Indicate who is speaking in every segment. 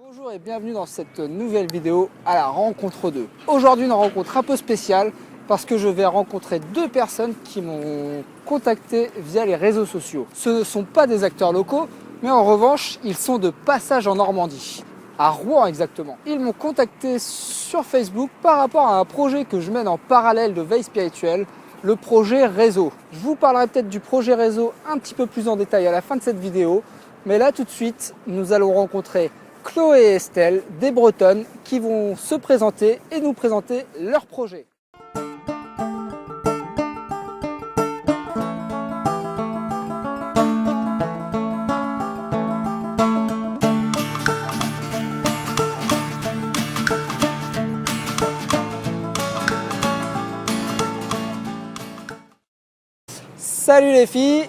Speaker 1: Bonjour et bienvenue dans cette nouvelle vidéo à la rencontre 2. Aujourd'hui une rencontre un peu spéciale parce que je vais rencontrer deux personnes qui m'ont contacté via les réseaux sociaux. Ce ne sont pas des acteurs locaux, mais en revanche ils sont de passage en Normandie, à Rouen exactement. Ils m'ont contacté sur Facebook par rapport à un projet que je mène en parallèle de veille spirituelle, le projet Réseau. Je vous parlerai peut-être du projet Réseau un petit peu plus en détail à la fin de cette vidéo, mais là tout de suite nous allons rencontrer Chloé et Estelle, des Bretonnes, qui vont se présenter et nous présenter leur projet. Salut les filles!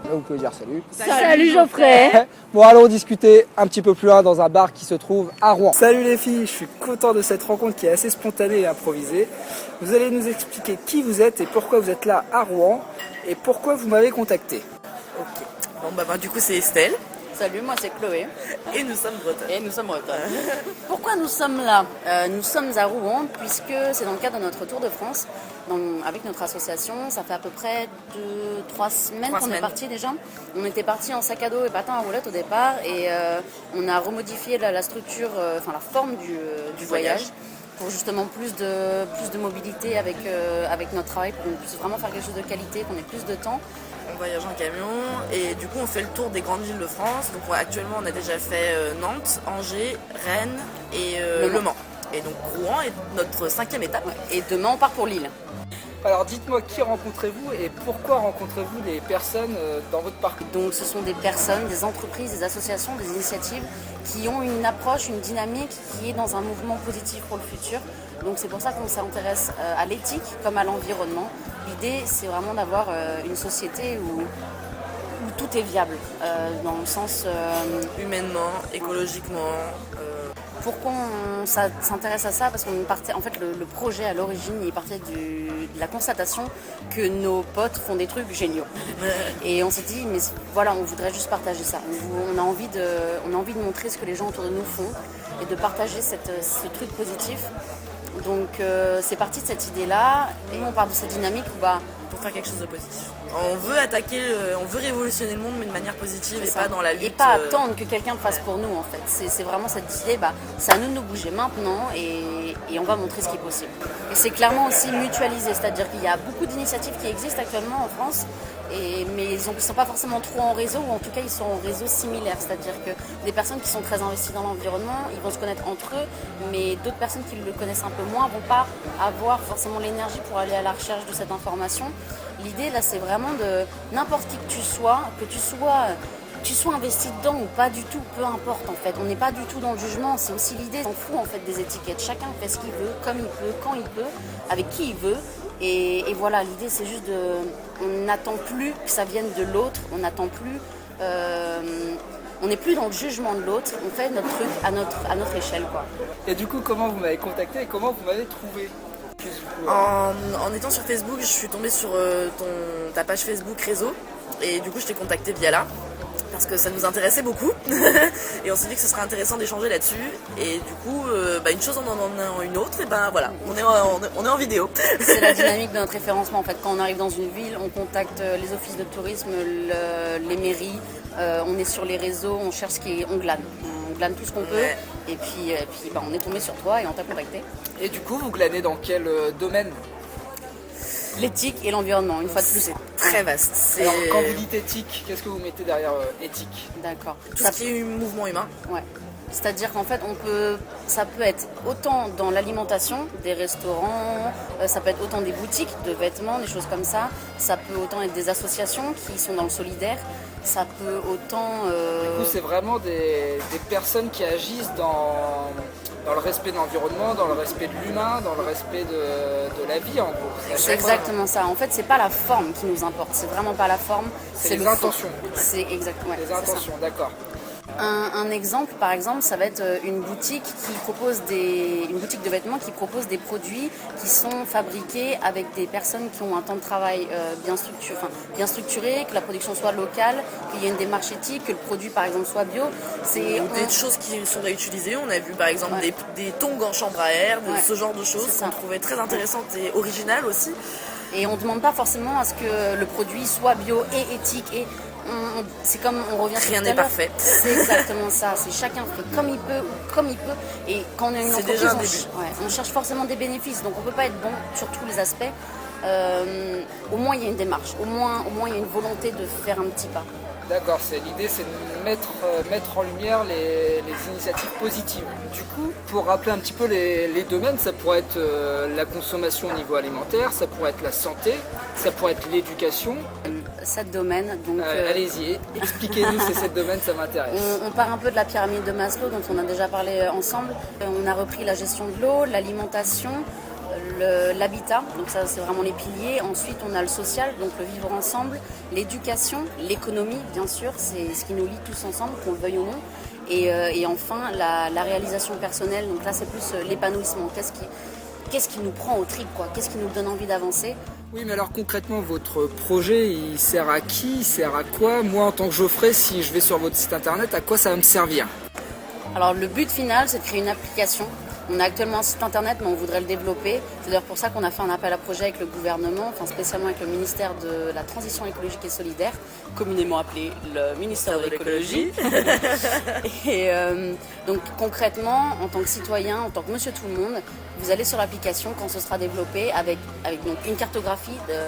Speaker 1: Vous pouvez dire salut.
Speaker 2: Salut Geoffrey.
Speaker 1: Bon, allons discuter un petit peu plus loin dans un bar qui se trouve à Rouen. Salut les filles, je suis content de cette rencontre qui est assez spontanée et improvisée. Vous allez nous expliquer qui vous êtes et pourquoi vous êtes là à Rouen et pourquoi vous m'avez contacté.
Speaker 3: Ok. Bon du coup c'est Estelle.
Speaker 2: Salut, moi c'est Chloé.
Speaker 3: Et nous sommes bretonnes.
Speaker 2: Et nous sommes bretonnes. Pourquoi nous sommes là? Nous sommes à Rouen puisque c'est dans le cadre de notre Tour de France. Donc, avec notre association, ça fait à peu près 3 semaines qu'on est parti déjà. On était parti en sac à dos et patins à roulettes au départ et on a remodifié la structure, la forme du voyage pour justement plus de mobilité avec notre travail, pour qu'on puisse vraiment faire quelque chose de qualité, qu'on ait plus de temps.
Speaker 3: On voyage en camion et du coup on fait le tour des grandes villes de France. Donc actuellement on a déjà fait Nantes, Angers, Rennes et Le Mans. Et donc Rouen est notre 5e étape.
Speaker 2: Ouais. Et demain on part pour Lille.
Speaker 1: Alors dites-moi, qui rencontrez-vous et pourquoi rencontrez-vous des personnes dans votre parcours?
Speaker 2: Donc ce sont des personnes, des entreprises, des associations, des initiatives qui ont une approche, une dynamique qui est dans un mouvement positif pour le futur. Donc c'est pour ça qu'on s'intéresse à l'éthique comme à l'environnement. L'idée c'est vraiment d'avoir une société où tout est viable, dans le sens
Speaker 3: humainement, écologiquement.
Speaker 2: Pourquoi on s'intéresse à ça? Parce qu'on partait, en fait, le projet à l'origine, il partait de la constatation que nos potes font des trucs géniaux. Et on s'est dit, mais voilà, on voudrait juste partager ça. On a envie de montrer ce que les gens autour de nous font et de partager ce truc positif. Donc c'est parti de cette idée-là et on part de cette dynamique où
Speaker 3: pour faire quelque chose de positif. On veut attaquer, on veut révolutionner le monde mais de manière positive et pas dans la lutte.
Speaker 2: Et pas attendre que quelqu'un le fasse pour nous en fait. C'est vraiment cette idée, c'est à nous de nous bouger maintenant et on va montrer ce qui est possible. Et c'est clairement aussi mutualisé, c'est-à-dire qu'il y a beaucoup d'initiatives qui existent actuellement en France, mais ils ne sont pas forcément trop en réseau, ou en tout cas ils sont en réseau similaire, c'est-à-dire que des personnes qui sont très investies dans l'environnement, ils vont se connaître entre eux, mais d'autres personnes qui le connaissent un peu moins ne vont pas avoir forcément l'énergie pour aller à la recherche de cette information. L'idée là c'est vraiment de n'importe qui que tu sois investi dedans ou pas du tout, peu importe en fait. On n'est pas du tout dans le jugement, c'est aussi l'idée, on s'en fout en fait des étiquettes. Chacun fait ce qu'il veut, comme il peut, quand il peut, avec qui il veut. Et voilà, l'idée c'est juste on n'attend plus que ça vienne de l'autre, on n'attend plus, on n'est plus dans le jugement de l'autre, on fait notre truc à notre échelle quoi.
Speaker 1: Et du coup, comment vous m'avez contacté et comment vous m'avez trouvé?
Speaker 3: En étant sur Facebook, je suis tombée sur ta page Facebook Réseau et du coup je t'ai contacté via là parce que ça nous intéressait beaucoup et on s'est dit que ce serait intéressant d'échanger là-dessus et du coup une chose en emmenant une autre et voilà, on est en vidéo.
Speaker 2: C'est la dynamique de notre référencement en fait. Quand on arrive dans une ville, on contacte les offices de tourisme, les mairies, on est sur les réseaux, on cherche on glane tout ce qu'on peut et puis on est tombé sur toi et on t'a contacté.
Speaker 1: Et du coup vous glanez dans quel domaine?
Speaker 2: L'éthique et l'environnement, une fois de plus.
Speaker 3: C'est très vaste.
Speaker 1: Alors, quand vous dites éthique, qu'est-ce que vous mettez derrière éthique?
Speaker 2: D'accord.
Speaker 3: Tout ce qui est mouvement humain.
Speaker 2: Ouais. C'est-à-dire qu'en fait, ça peut être autant dans l'alimentation, des restaurants, ça peut être autant des boutiques de vêtements, des choses comme ça. Ça peut autant être des associations qui sont dans le solidaire. Ça peut autant...
Speaker 1: Du coup, c'est vraiment des personnes qui agissent dans le respect de l'environnement, dans le respect de l'humain, dans le respect de la vie en gros.
Speaker 2: C'est exactement ça. En fait, c'est pas la forme qui nous importe. C'est vraiment pas la forme.
Speaker 1: C'est les intentions.
Speaker 2: C'est exactement.
Speaker 1: Les intentions, d'accord.
Speaker 2: Un exemple, par exemple, ça va être une boutique de vêtements qui propose des produits qui sont fabriqués avec des personnes qui ont un temps de travail bien structuré, que la production soit locale, qu'il y ait une démarche éthique, que le produit, par exemple, soit bio.
Speaker 3: Des choses qui sont réutilisées. On a vu, par exemple, des tongs en chambre à air, ce genre de choses qu'on trouvait très intéressantes et originales aussi.
Speaker 2: Et on ne demande pas forcément à ce que le produit soit bio et éthique et c'est comme on revient sur
Speaker 3: rien n'est parfait.
Speaker 2: C'est exactement ça. C'est chacun fait comme il peut ou comme il peut. Et quand on est une entreprise, on cherche forcément des bénéfices. Donc on peut pas être bon sur tous les aspects. Au moins il y a une démarche. Au moins il y a une volonté de faire un petit pas.
Speaker 1: D'accord, l'idée c'est de mettre en lumière les initiatives positives. Du coup, pour rappeler un petit peu les domaines, ça pourrait être la consommation au niveau alimentaire, ça pourrait être la santé, ça pourrait être l'éducation.
Speaker 2: 7 domaines. Donc,
Speaker 1: allez-y, expliquez-nous ces 7 domaines, ça m'intéresse.
Speaker 2: On part un peu de la pyramide de Maslow dont on a déjà parlé ensemble. On a repris la gestion de l'eau, l'alimentation, l'habitat, donc ça c'est vraiment les piliers. Ensuite on a le social, donc le vivre ensemble, l'éducation, l'économie bien sûr, c'est ce qui nous lie tous ensemble, qu'on le veuille ou non. Et enfin la réalisation personnelle, donc là c'est plus l'épanouissement. Qu'est-ce qui nous prend au trip, quoi? Qu'est-ce qui nous donne envie d'avancer?
Speaker 1: Oui, mais alors concrètement, votre projet, il sert à qui? Il sert à quoi? Moi, en tant que Geoffrey, si je vais sur votre site internet, à quoi ça va me servir?
Speaker 2: Alors, le but final, c'est de créer une application. On a actuellement un site internet, mais on voudrait le développer. C'est d'ailleurs pour ça qu'on a fait un appel à projet avec le gouvernement, enfin spécialement avec le ministère de la Transition écologique et solidaire, communément appelé le ministère de l'écologie. Et donc concrètement, en tant que citoyen, en tant que monsieur tout le monde, vous allez sur l'application quand ce sera développé avec donc une cartographie de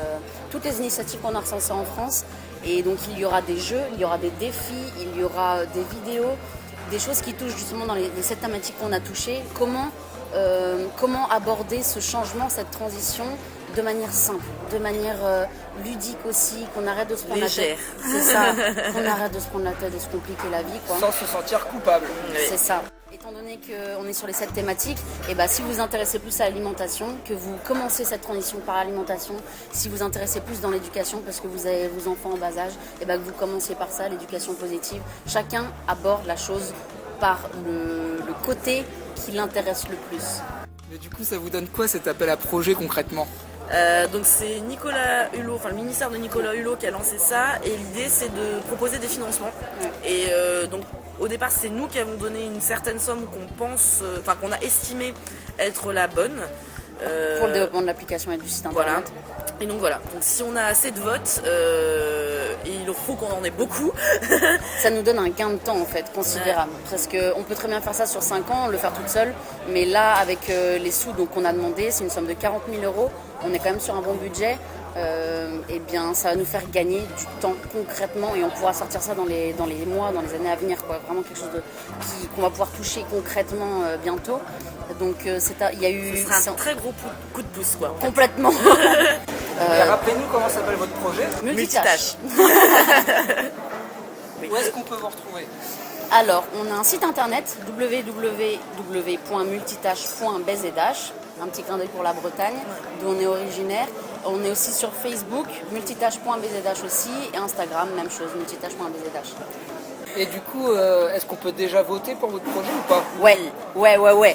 Speaker 2: toutes les initiatives qu'on a recensées en France. Et donc il y aura des jeux, il y aura des défis, il y aura des vidéos, des choses qui touchent justement dans les 7 thématiques qu'on a touchées. Comment aborder ce changement, cette transition de manière simple, de manière ludique aussi, qu'on arrête de se prendre la tête. C'est ça, qu'on arrête de se prendre la tête, de se compliquer la vie, quoi.
Speaker 1: Sans se sentir coupable.
Speaker 2: C'est ça. Étant donné qu'on est sur les 7 thématiques, et si vous vous intéressez plus à l'alimentation, que vous commencez cette transition par l'alimentation, si vous vous intéressez plus dans l'éducation parce que vous avez vos enfants en bas âge, que vous commenciez par ça, l'éducation positive. Chacun aborde la chose par le côté qui l'intéresse le plus.
Speaker 1: Mais du coup, ça vous donne quoi cet appel à projet concrètement?
Speaker 3: Donc c'est Nicolas Hulot, enfin le ministère de Nicolas Hulot qui a lancé ça, et l'idée c'est de proposer des financements. Et donc au départ c'est nous qui avons donné une certaine somme qu'on a estimé être la bonne.
Speaker 2: Pour le développement de l'application et du site internet.
Speaker 3: Voilà. Et donc voilà, donc si on a assez de votes, il faut qu'on en ait beaucoup.
Speaker 2: Ça nous donne un gain de temps en fait considérable. Parce qu'on peut très bien faire ça sur 5 ans, le faire toute seule. Mais là, avec les sous qu'on a demandé, c'est une somme de 40 000 €. On est quand même sur un bon budget. Et bien ça va nous faire gagner du temps concrètement et on pourra sortir ça dans les mois, dans les années à venir, quoi. Vraiment quelque chose qu'on va pouvoir toucher concrètement bientôt. Donc il y a eu...
Speaker 3: Ce sera un très gros coup de pouce, quoi.
Speaker 2: Complètement.
Speaker 1: Rappelez-nous comment s'appelle votre projet.
Speaker 2: Multitâche.
Speaker 1: Où est-ce qu'on peut vous retrouver?
Speaker 2: Alors, on a un site internet www.multitâche.bzh, un petit clin d'œil pour la Bretagne, d'où on est originaire. On est aussi sur Facebook, multitâche.bzh aussi, et Instagram, même chose, multitâche.bzh.
Speaker 1: Et du coup, est-ce qu'on peut déjà voter pour votre projet ou pas?
Speaker 2: Ouais,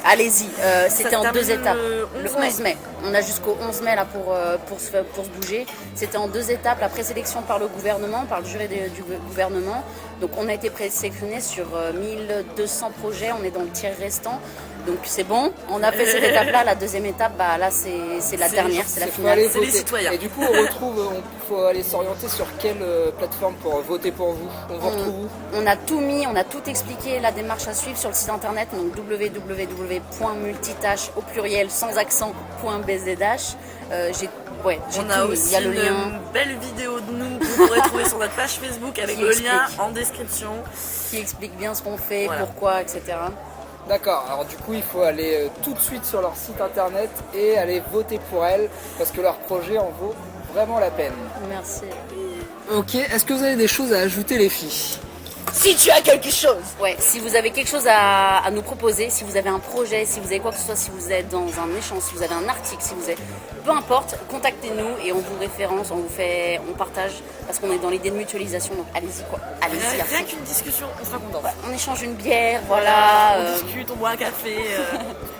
Speaker 2: allez-y. C'était en 2 étapes.
Speaker 3: Le
Speaker 2: 11 mai. On a jusqu'au 11 mai là pour se bouger. C'était en 2 étapes, la présélection par le gouvernement, par le jury du gouvernement. Donc on a été présélectionné sur 1200 projets, on est dans le tiers restant. Donc c'est bon, on a fait cette étape-là. La deuxième étape, là c'est la dernière, c'est la finale.
Speaker 3: C'est les citoyens.
Speaker 1: Et du coup, il faut aller s'orienter sur quelle plateforme pour voter pour vous? On vous retrouve où?
Speaker 2: On a tout mis, on a tout expliqué, la démarche à suivre sur le site internet, donc www.multitâche au pluriel sans accent.bzh.
Speaker 3: On a aussi une belle vidéo de nous que vous pourrez trouver sur notre page Facebook avec le lien en description.
Speaker 2: Qui explique bien ce qu'on fait, pourquoi, etc.
Speaker 1: D'accord, alors du coup il faut aller tout de suite sur leur site internet et aller voter pour elles parce que leur projet en vaut vraiment la peine.
Speaker 2: Merci.
Speaker 1: Ok, est-ce que vous avez des choses à ajouter les filles?
Speaker 2: Si tu as quelque chose. Ouais, si vous avez quelque chose à nous proposer, si vous avez un projet, si vous avez quoi que ce soit, si vous êtes dans un échange, si vous avez un article, si vous êtes... Peu importe, contactez-nous et on vous référence, on partage parce qu'on est dans l'idée de mutualisation, donc allez-y quoi, allez-y.
Speaker 3: Rien qu'une discussion, on sera content.
Speaker 2: On échange une bière, voilà.
Speaker 3: On discute, on boit un café,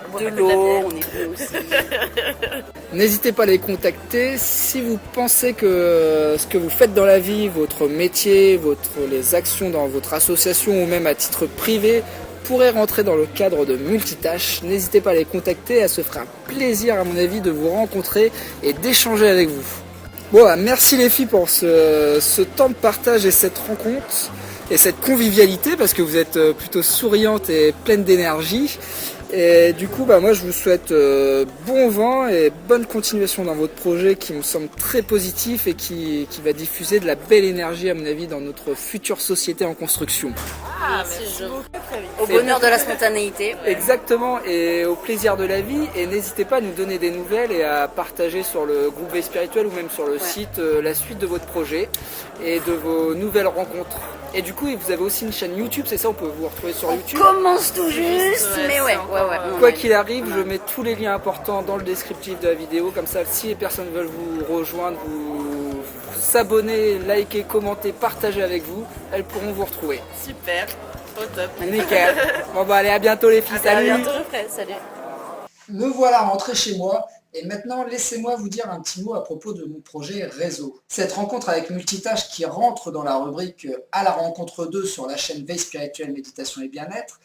Speaker 3: on boit
Speaker 2: de
Speaker 3: pas que
Speaker 2: l'eau,
Speaker 3: de la bière.
Speaker 2: on est deux aussi.
Speaker 1: N'hésitez pas à les contacter si vous pensez que ce que vous faites dans la vie, votre métier, les actions dans votre association ou même à titre privé pourrait rentrer dans le cadre de multitâches. N'hésitez pas à les contacter, ça se fera un plaisir à mon avis de vous rencontrer et d'échanger avec vous. Bon, merci les filles pour ce temps de partage et cette rencontre et cette convivialité parce que vous êtes plutôt souriantes et pleines d'énergie. Et du coup, moi je vous souhaite bon vent et bonne continuation dans votre projet qui me semble très positif et qui va diffuser de la belle énergie à mon avis dans notre future société en construction.
Speaker 3: Merci beaucoup. Très vite.
Speaker 2: Au bonheur de la spontanéité.
Speaker 1: Exactement, et au plaisir de la vie. Et n'hésitez pas à nous donner des nouvelles et à partager sur le groupe Veille Spirituelle ou même sur le site la suite de votre projet et de vos nouvelles rencontres. Et du coup, vous avez aussi une chaîne YouTube, c'est ça, on peut vous retrouver sur YouTube.
Speaker 2: Commence tout juste, mais ouais.
Speaker 1: Quoi qu'il arrive, je mets tous les liens importants dans le descriptif de la vidéo, comme ça si les personnes veulent vous rejoindre, vous s'abonner, liker, commenter, partager avec vous, elles pourront vous retrouver.
Speaker 3: Super, au top.
Speaker 1: Nickel. Bon allez, à bientôt les filles, salut.
Speaker 2: À bientôt, Fred, salut.
Speaker 1: Me voilà rentré chez moi. Et maintenant, laissez-moi vous dire un petit mot à propos de mon projet réseau. Cette rencontre avec Multitâche qui rentre dans la rubrique à la rencontre 2 sur la chaîne Veille Spirituelle, Méditation et Bien-être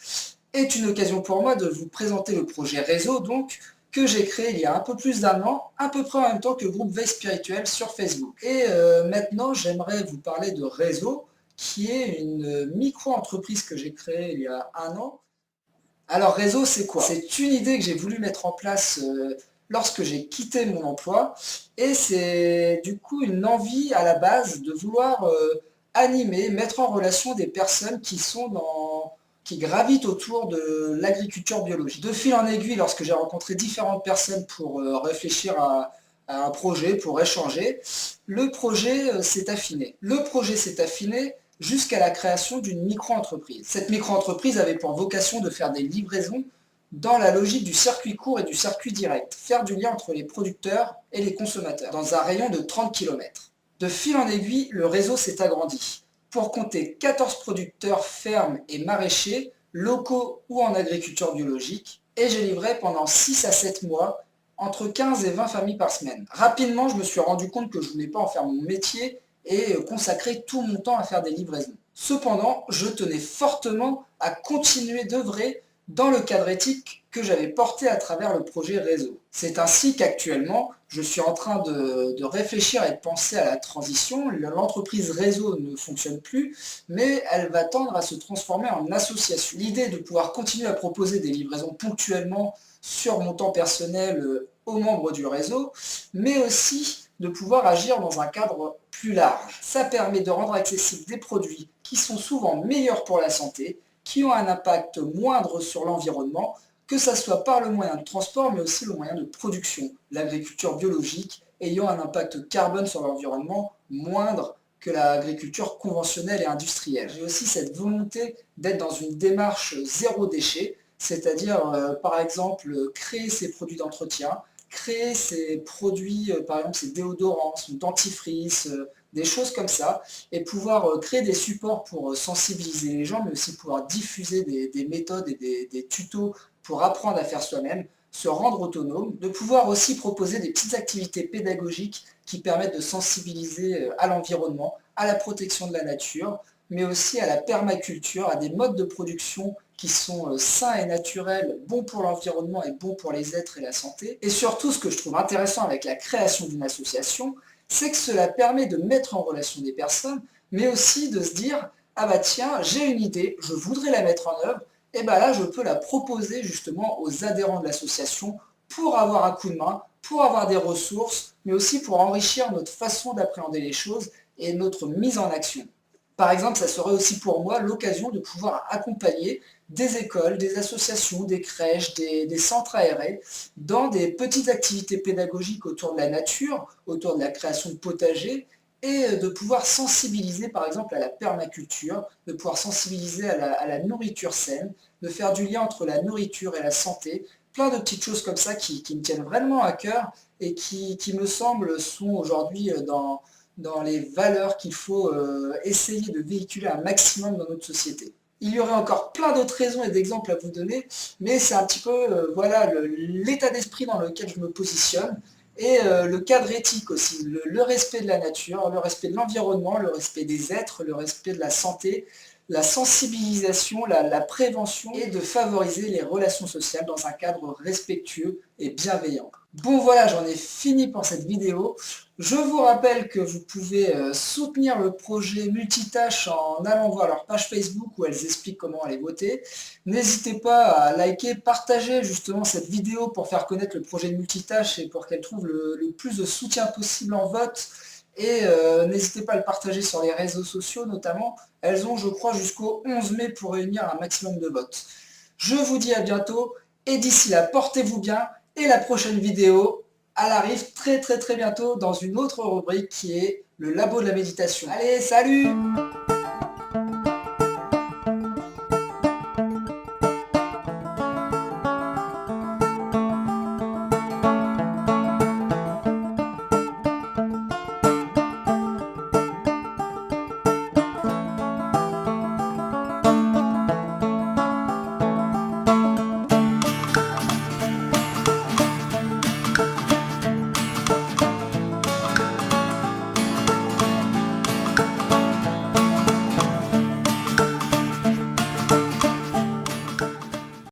Speaker 1: est une occasion pour moi de vous présenter le projet réseau donc que j'ai créé il y a un peu plus d'1 an, à peu près en même temps que le groupe Veille Spirituelle sur Facebook. Et maintenant, j'aimerais vous parler de réseau qui est une micro-entreprise que j'ai créée il y a 1 an. Alors réseau, c'est quoi? C'est une idée que j'ai voulu mettre en place lorsque j'ai quitté mon emploi et c'est du coup une envie à la base de vouloir animer, mettre en relation des personnes qui gravitent autour de l'agriculture biologique. De fil en aiguille, lorsque j'ai rencontré différentes personnes pour réfléchir à un projet, pour échanger, le projet s'est affiné. Le projet s'est affiné jusqu'à la création d'une micro-entreprise. Cette micro-entreprise avait pour vocation de faire des livraisons dans la logique du circuit court et du circuit direct, faire du lien entre les producteurs et les consommateurs, dans un rayon de 30 km. De fil en aiguille, le réseau s'est agrandi, pour compter 14 producteurs fermes et maraîchers, locaux ou en agriculture biologique, et j'ai livré pendant 6 à 7 mois, entre 15 et 20 familles par semaine. Rapidement, je me suis rendu compte que je ne voulais pas en faire mon métier et consacrer tout mon temps à faire des livraisons. Cependant, je tenais fortement à continuer d'œuvrer dans le cadre éthique que j'avais porté à travers le projet réseau. C'est ainsi qu'actuellement, je suis en train de réfléchir et de penser à la transition. L'entreprise réseau ne fonctionne plus, mais elle va tendre à se transformer en association. L'idée est de pouvoir continuer à proposer des livraisons ponctuellement sur mon temps personnel aux membres du réseau, mais aussi de pouvoir agir dans un cadre plus large. Ça permet de rendre accessibles des produits qui sont souvent meilleurs pour la santé, qui ont un impact moindre sur l'environnement, que ce soit par le moyen de transport, mais aussi le moyen de production. L'agriculture biologique ayant un impact carbone sur l'environnement moindre que l'agriculture conventionnelle et industrielle. J'ai aussi cette volonté d'être dans une démarche zéro déchet, c'est-à-dire par exemple créer ces produits d'entretien, créer ces produits, par exemple ces déodorants, son dentifrice, des choses comme ça, et pouvoir créer des supports pour sensibiliser les gens, mais aussi pouvoir diffuser des méthodes et des tutos pour apprendre à faire soi-même, se rendre autonome, de pouvoir aussi proposer des petites activités pédagogiques qui permettent de sensibiliser à l'environnement, à la protection de la nature, mais aussi à la permaculture, à des modes de production qui sont sains et naturels, bons pour l'environnement et bons pour les êtres et la santé. Et surtout, ce que je trouve intéressant avec la création d'une association, c'est que cela permet de mettre en relation des personnes, mais aussi de se dire « Ah bah tiens, j'ai une idée, je voudrais la mettre en œuvre, et bah là je peux la proposer justement aux adhérents de l'association pour avoir un coup de main, pour avoir des ressources, mais aussi pour enrichir notre façon d'appréhender les choses et notre mise en action. » Par exemple, ça serait aussi pour moi l'occasion de pouvoir accompagner des écoles, des associations, des crèches, des centres aérés dans des petites activités pédagogiques autour de la nature, autour de la création de potagers et de pouvoir sensibiliser par exemple à la permaculture, de pouvoir sensibiliser à la nourriture saine, de faire du lien entre la nourriture et la santé, plein de petites choses comme ça qui me tiennent vraiment à cœur et qui me semblent sont aujourd'hui dans les valeurs qu'il faut essayer de véhiculer un maximum dans notre société. Il y aurait encore plein d'autres raisons et d'exemples à vous donner, mais c'est un petit peu voilà, l'état d'esprit dans lequel je me positionne et le cadre éthique aussi, le respect de la nature, le respect de l'environnement, le respect des êtres, le respect de la santé, la sensibilisation, la prévention et de favoriser les relations sociales dans un cadre respectueux et bienveillant. Bon voilà, j'en ai fini pour cette vidéo. Je vous rappelle que vous pouvez soutenir le projet Multitâche en allant voir leur page Facebook où elles expliquent comment aller voter. N'hésitez pas à liker, partager justement cette vidéo pour faire connaître le projet Multitâche et pour qu'elle trouve le plus de soutien possible en vote. Et n'hésitez pas à le partager sur les réseaux sociaux notamment. Elles ont, je crois, jusqu'au 11 mai pour réunir un maximum de votes. Je vous dis à bientôt et d'ici là, portez-vous bien. Et la prochaine vidéo, elle arrive très bientôt dans une autre rubrique qui est le labo de la méditation. Allez, salut!